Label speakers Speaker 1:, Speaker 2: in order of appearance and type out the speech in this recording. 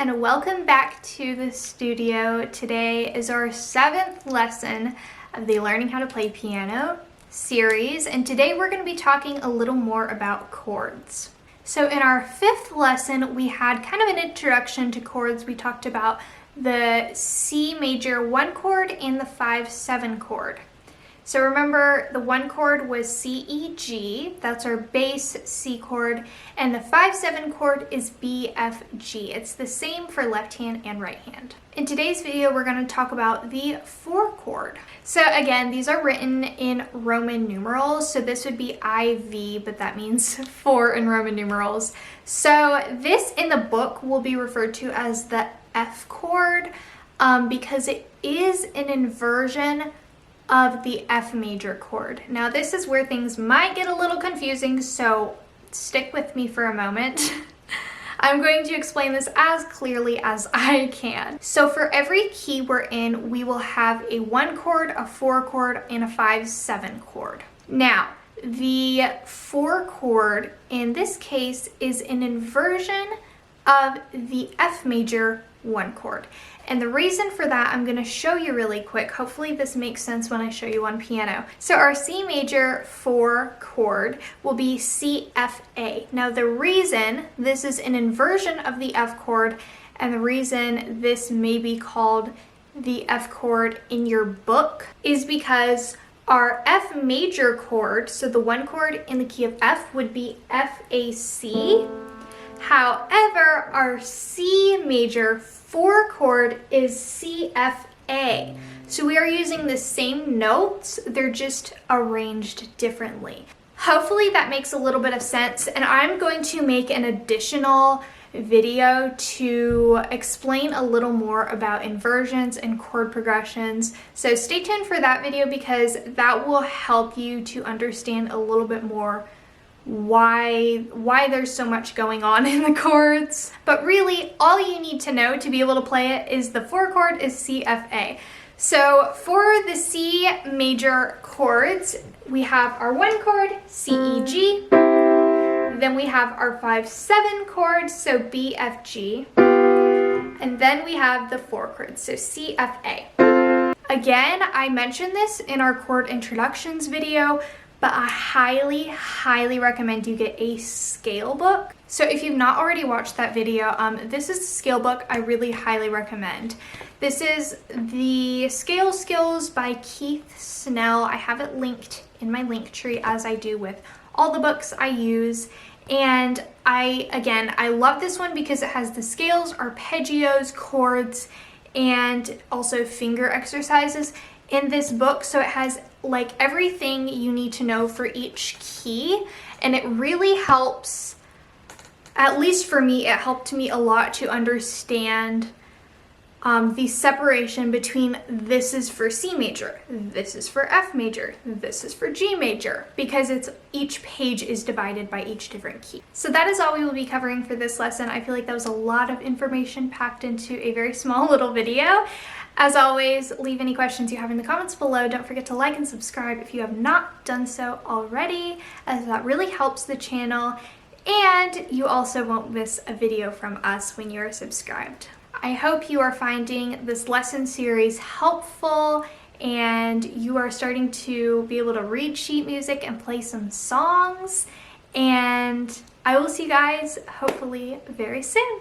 Speaker 1: and welcome back to the studio. Today is our 7th lesson of the Learning How to Play Piano series, and today we're going to be talking a little more about chords. So in our 5th lesson, we had kind of an introduction to chords. We talked about the C major 1 chord and the 5/7 chord. So remember, the 1 chord was C, E, G, that's our bass C chord, and the 5/7 chord is B, F, G. It's the same for left hand and right hand. In today's video, we're going to talk about the 4 chord. So again, these are written in Roman numerals, so this would be IV, but that means 4 in Roman numerals. So this in the book will be referred to as the F chord because it is an inversion of the F major chord. Now this is where things might get a little confusing, so stick with me for a moment. I'm going to explain this as clearly as I can. So for every key we're in, we will have a 1 chord, a 4 chord, and a 5/7 chord. Now, the 4 chord in this case is an inversion of the F major 1 chord. And the reason for that, I'm going to show you really quick. Hopefully this makes sense when I show you on piano. So our C major 4 chord will be C, F, A. Now the reason this is an inversion of the F chord, and the reason this may be called the F chord in your book, is because our F major chord, so the 1 chord in the key of F, would be F, A, C. However, our C major 4 chord is C, F, A. So we are using the same notes, they're just arranged differently. Hopefully that makes a little bit of sense, and I'm going to make an additional video to explain a little more about inversions and chord progressions. So stay tuned for that video because that will help you to understand a little bit more why there's so much going on in the chords. But really, all you need to know to be able to play it is the 4 chord is C, F, A. So for the C major chords, we have our 1 chord, C, E, G. Then we have our 5/7 chord, so B, F, G. And then we have the 4 chord, so C, F, A. Again, I mentioned this in our chord introductions video, but I highly recommend you get a scale book. So if you've not already watched that video, this is the scale book I really highly recommend. This is the Scale Skills by Keith Snell. I have it linked in my LinkTree as I do with all the books I use. And I love this one because it has the scales, arpeggios, chords, and also finger exercises in this book. So it has like everything you need to know for each key, and it really helps, at least for me, it helped me a lot to understand the separation between this is for C major, this is for F major, this is for G major, because each page is divided by each different key. So that is all we will be covering for this lesson. I feel like that was a lot of information packed into a very small little video. As always, leave any questions you have in the comments below. Don't forget to like and subscribe if you have not done so already, as that really helps the channel, and you also won't miss a video from us when you're subscribed. I hope you are finding this lesson series helpful and you are starting to be able to read sheet music and play some songs, and I will see you guys hopefully very soon.